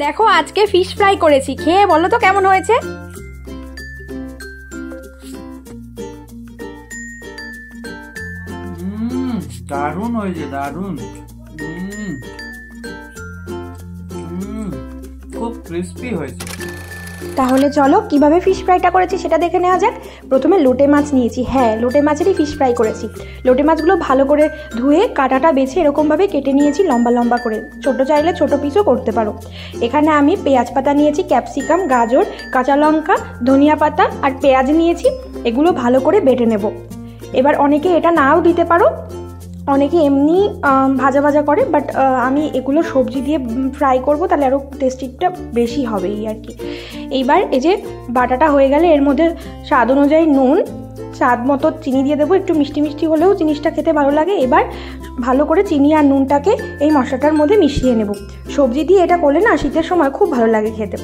দেখো আজকে fish fry করেছি, খেয়ে বলো তো কেমন হয়েছে। দারুণ হয়েছে, দারুণ। খুব ক্রিস্পি হয়েছে। তাহলে চলো কিভাবে ফিশ ফ্রাইটা করেছি সেটা দেখে নেওয়া যাক। প্রথমে লোটে মাছ নিয়েছি, হ্যাঁ লোটে মাছেরই ফিশ ফ্রাই করেছি। লোটে মাছগুলো ভালো করে ধুয়ে কাঁটাটা বেছে এরকমভাবে কেটে নিয়েছি লম্বা লম্বা করে, ছোট চাইলে ছোট পিসও করতে পারো। এখানে আমি পেঁয়াজ পাতা নিয়েছি, ক্যাপসিকাম, গাজর, কাঁচা লঙ্কা, ধনিয়া পাতা আর পেঁয়াজ নিয়েছি। এগুলো ভালো করে বেটে নেব। এবার অনেকে এটা নাও দিতে পারো, অনেকে এমনি ভাজা ভাজা করে, বাট আমি এগুলো সবজি দিয়ে ফ্রাই করব, তাহলে আরও টেস্টিটা বেশি হবে এই আর কি। এইবার এই যে বাটাটা হয়ে গেলে এর মধ্যে স্বাদ অনুযায়ী নুন, স্বাদ মতো চিনি দিয়ে দেবো, একটু মিষ্টি মিষ্টি হলেও জিনিসটা খেতে ভালো লাগে। এবার ভালো করে চিনি আর নুনটাকে এই মশলাটার মধ্যে মিশিয়ে নেব। সবজি দিয়ে এটা করলে না শীতের সময় খুব ভালো লাগে খেতে।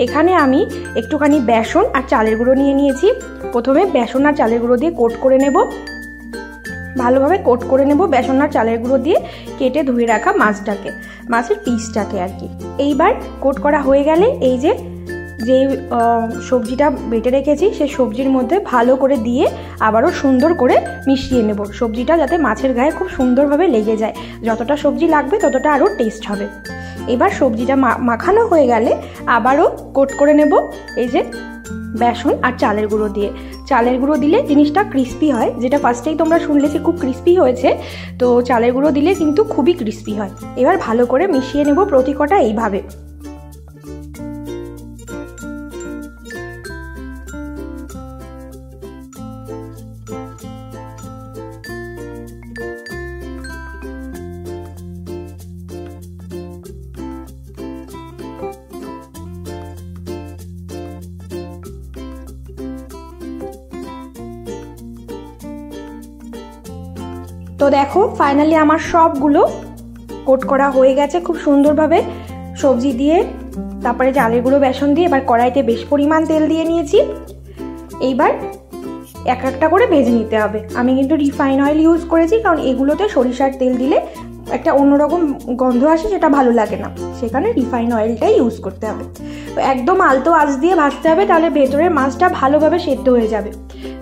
এখানে আমি একটুখানি বেসন আর চালের গুঁড়ো নিয়ে নিয়েছি। প্রথমে বেসন আর চালের গুঁড়ো দিয়ে কোট করে নেব, ভালোভাবে কোট করে নেব বেসন আর চালের গুঁড়ো দিয়ে কেটে ধুয়ে রাখা মাছটাকে, মাছের পিসটাকে আর কি। এইবার কোট করা হয়ে গেলে এই যে সবজিটা বেটে রেখেছি সেই সবজির মধ্যে ভালো করে দিয়ে আবারও সুন্দর করে মিশিয়ে নেব, সবজিটা যাতে মাছের গায়ে খুব সুন্দরভাবে লেগে যায়। যতটা সবজি লাগবে ততটা আরও টেস্ট হবে। এবার সবজিটা মাখানো হয়ে গেলে আবারও কোট করে নেব এই যে বেসন আর চালের গুঁড়ো দিয়ে। চালের গুঁড়ো দিলে জিনিসটা ক্রিস্পি হয়, যেটা ফার্স্টেই তোমরা শুনলে যে খুব ক্রিস্পি হয়েছে, তো চালের গুঁড়ো দিলে কিন্তু খুবই ক্রিস্পি হয়। এবার ভালো করে মিশিয়ে নেব প্রতি কটা এইভাবে। তো দেখো ফাইনালি আমার সবগুলো কোট করা হয়ে গেছে খুব সুন্দরভাবে সবজি দিয়ে, তারপরে চালের গুঁড়ো বেসন দিয়ে। এবার কড়াইতে বেশ পরিমাণ তেল দিয়ে নিয়েছি। এইবার এক একটা করে ভেজে নিতে হবে। আমি কিন্তু রিফাইন অয়েল ইউজ করেছি, কারণ এগুলোতে সরিষার তেল দিলে একটা অন্যরকম গন্ধ আসে, সেটা ভালো লাগে না, সেখানে রিফাইন অয়েলটাই ইউজ করতে হবে। তো একদম আলতো আঁচ দিয়ে ভাজতে হবে, তাহলে ভেতরের মাছটা ভালোভাবে সেদ্ধ হয়ে যাবে।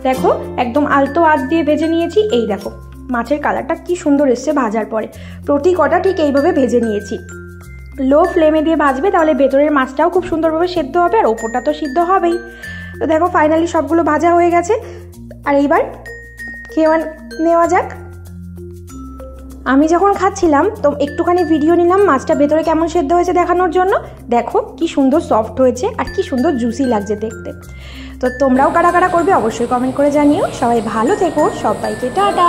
দেখো একদম আলতো আঁচ দিয়ে ভেজে নিয়েছি। এই দেখো মাছের কালারটা কি সুন্দর এসছে ভাজার পরে। প্রতি কটা ঠিক এইভাবে ভেজে নিয়েছি। লো ফ্লেমে দিয়ে ভাজবে, তাহলে ভেতরের মাছটাও খুব সুন্দরভাবে সেদ্ধ হবে আর ওপরটা তো সিদ্ধ হবেই। তো দেখো ফাইনালি সবগুলো ভাজা হয়ে গেছে। আর এইবার খেয়ে নেওয়া যাক। আমি যখন খাচ্ছিলাম তো একটুখানি ভিডিও নিলাম মাছটা ভেতরে কেমন সেদ্ধ হয়েছে দেখানোর জন্য। দেখো কি সুন্দর সফট হয়েছে আর কি সুন্দর জুসি লাগছে দেখতে। তো তোমরাও কারা কারা করবে অবশ্যই কমেন্ট করে জানিও। সবাই ভালো থেকো, সবাইকে টাটা।